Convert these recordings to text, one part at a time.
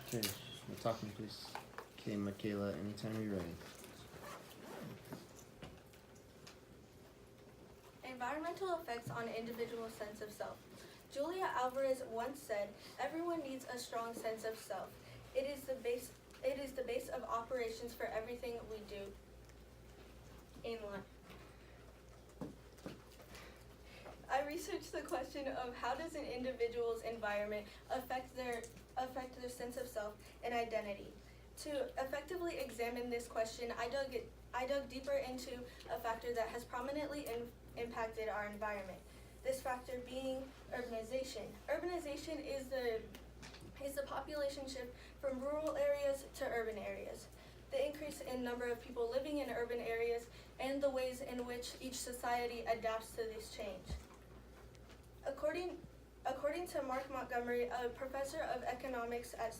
Okay, no talking, please. Okay, Makayla, anytime you're ready. Environmental effects on individual sense of self. Julia Alvarez once said, "Everyone needs a strong sense of self. It is the base of operations for everything we do in life." I researched the question of how does an individual's environment affect their sense of self and identity. To effectively examine this question, I dug deeper into a factor that has prominently impacted our environment. This factor being urbanization. Urbanization is the population shift from rural areas to urban areas. The increase in number of people living in urban areas and the ways in which each society adapts to this change. According to Mark Montgomery, a professor of economics at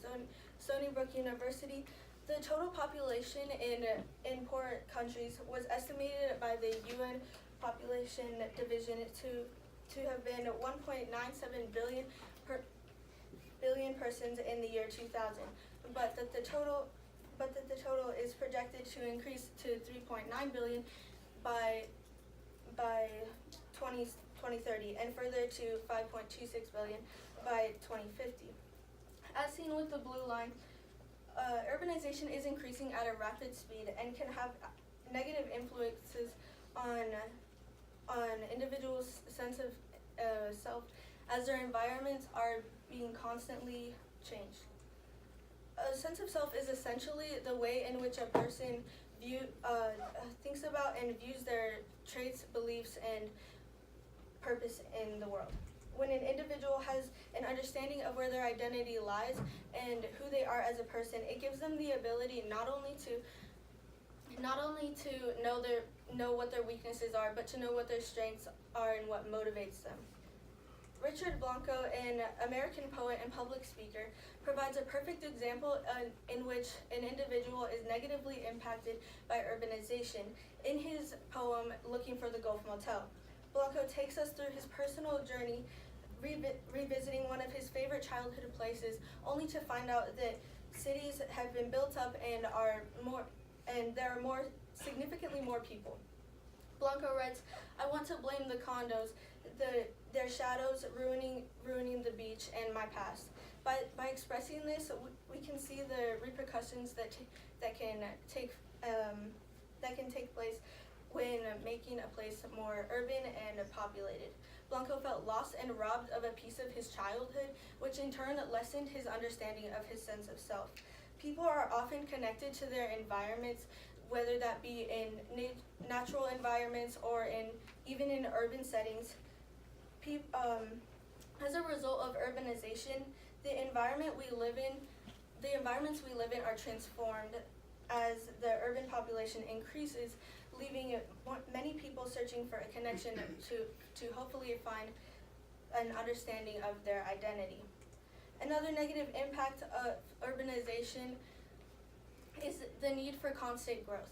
Stony Brook University, the total population in poor countries was estimated by the UN Population Division to have been 1.97 billion persons in the year 2000, but that the total is projected to increase to 3.9 billion by 2030 and further to 5.26 billion by 2050. As seen with the blue line, urbanization is increasing at a rapid speed and can have negative influences on individuals' sense of self as their environments are being constantly changed. A sense of self is essentially the way in which a person thinks about and views their traits, beliefs, and purpose in the world. When an individual has an understanding of where their identity lies and who they are as a person, it gives them the ability not only to know what their weaknesses are, but to know what their strengths are and what motivates them. Richard Blanco, an American poet and public speaker, provides a perfect example in which an individual is negatively impacted by urbanization in his poem, Looking for the Gulf Motel. Blanco takes us through his personal journey, revisiting one of his favorite childhood places, only to find out that cities have been built up and there are significantly more people. Blanco writes, "I want to blame the condos, their shadows ruining the beach and my past. By expressing this, we can see the repercussions that can take place when making a place more urban and populated." Blanco felt lost and robbed of a piece of his childhood, which in turn lessened his understanding of his sense of self. People are often connected to their environments, whether that be in natural environments or even in urban settings. As a result of urbanization, the environments we live in are transformed as the urban population increases, leaving many people searching for a connection to hopefully find an understanding of their identity. Another negative impact of urbanization is the need for constant growth.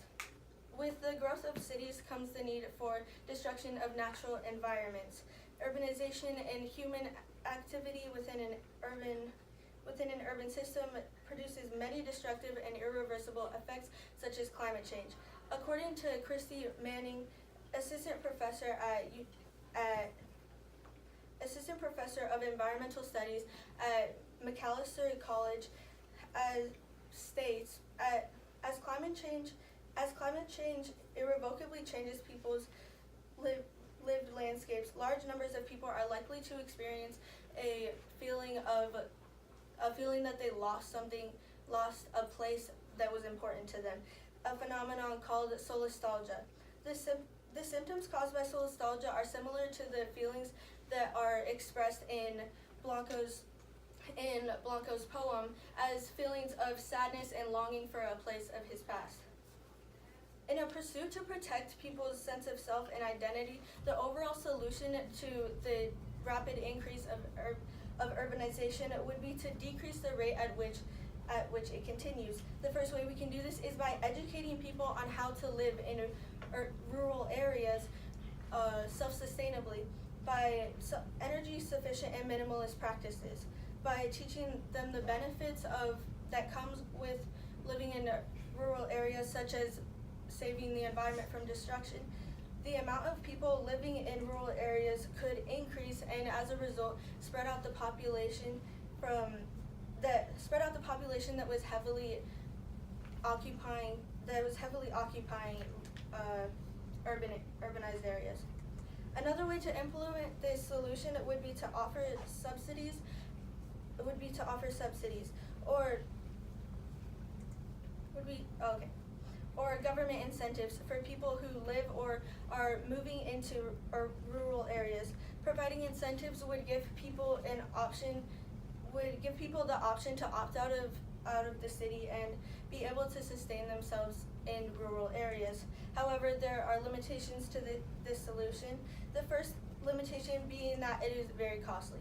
With the growth of cities comes the need for destruction of natural environments. Urbanization and human activity within an urban system produces many destructive and irreversible effects, such as climate change. According to Christy Manning, assistant professor of environmental studies at Macalester College, states, as climate change irrevocably changes people's lived landscapes, large numbers of people are likely to experience a feeling that they lost a place that was important to them, a phenomenon called solastalgia. The symptoms caused by solastalgia are similar to the feelings that are expressed in Blanco's poem as feelings of sadness and longing for a place of his past. In a pursuit to protect people's sense of self and identity, the overall solution to the rapid increase of urbanization would be to decrease the rate at which it continues. The first way we can do this is by educating people on how to live in rural areas self-sustainably, by energy sufficient and minimalist practices, by teaching them the benefits of that comes with living in rural areas, such as saving the environment from destruction, the amount of people living in rural areas could increase, and as a result, spread out the population that was heavily occupying urbanized areas. Another way to implement this solution would be to offer subsidies, or government incentives for people who live or are moving into rural areas. Providing incentives would give people the option to opt out of the city and be able to sustain themselves in rural areas. However, there are limitations to this solution. The first limitation being that it is very costly.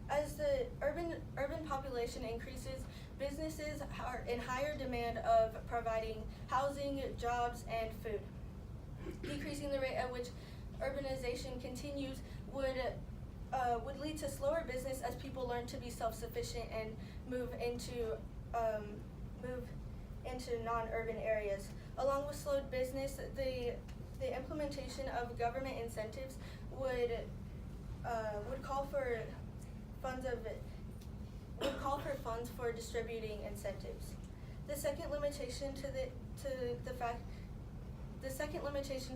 As the urban population increases, businesses are in higher demand of providing housing, jobs, and food. Decreasing the rate at which urbanization continues would lead to slower business as people learn to be self-sufficient and move into non-urban areas. Along with slowed business, the implementation of government incentives would call for funds for distributing incentives. The second limitation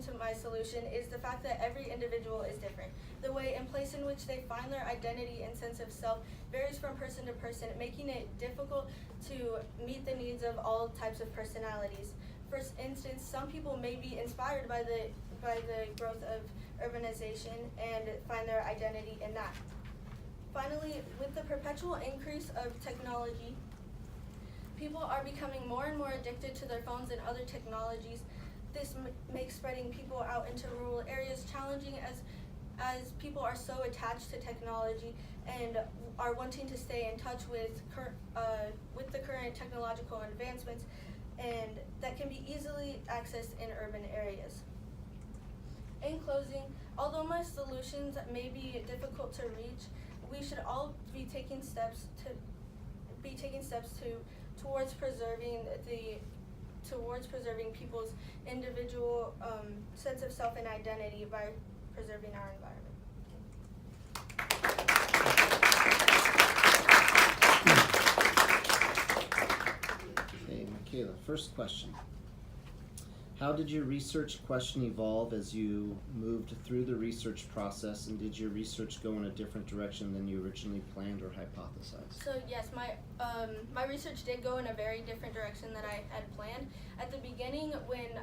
to my solution is the fact that every individual is different. The way and place in which they find their identity and sense of self varies from person to person, making it difficult to meet the needs of all types of personalities. For instance, some people may be inspired by the growth of urbanization and find their identity in that. Finally, with the perpetual increase of technology, people are becoming more and more addicted to their phones and other technologies. This makes spreading people out into rural areas challenging as people are so attached to technology and are wanting to stay in touch with the current technological advancements, and that can be easily accessed in urban areas. In closing, although my solutions may be difficult to reach, we should all be taking steps towards preserving people's individual sense of self and identity by preserving our environment. Okay, Makayla, first question. How did your research question evolve as you moved through the research process, and did your research go in a different direction than you originally planned or hypothesized? So yes, my research did go in a very different direction than I had planned. At the beginning, when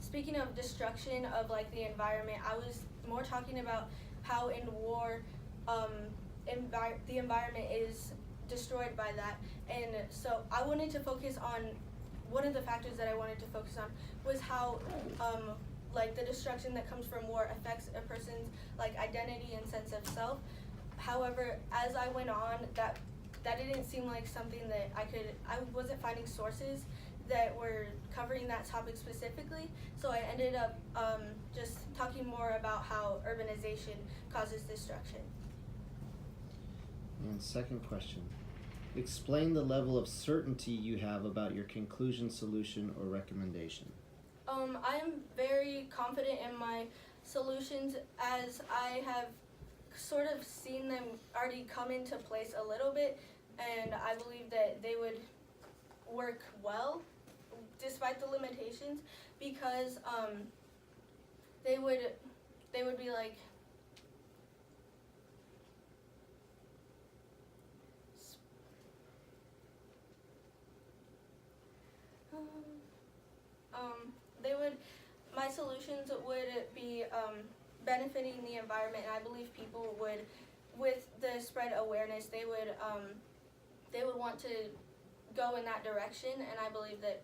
speaking of destruction of the environment, I was more talking about how in war the environment is destroyed by that, and so I wanted to focus on. One of the factors that I wanted to focus on was how the destruction that comes from war affects a person's identity and sense of self. However, as I went on, that didn't seem like something that I wasn't finding sources that were covering that topic specifically, so I ended up just talking more about how urbanization causes destruction. And second question. Explain the level of certainty you have about your conclusion, solution, or recommendation. I'm very confident in my solutions as I have sort of seen them already come into place a little bit, and I believe that they would work well despite the limitations, because they would be my solutions would be benefiting the environment, and I believe people would, with the spread awareness, they would want to go in that direction, and I believe that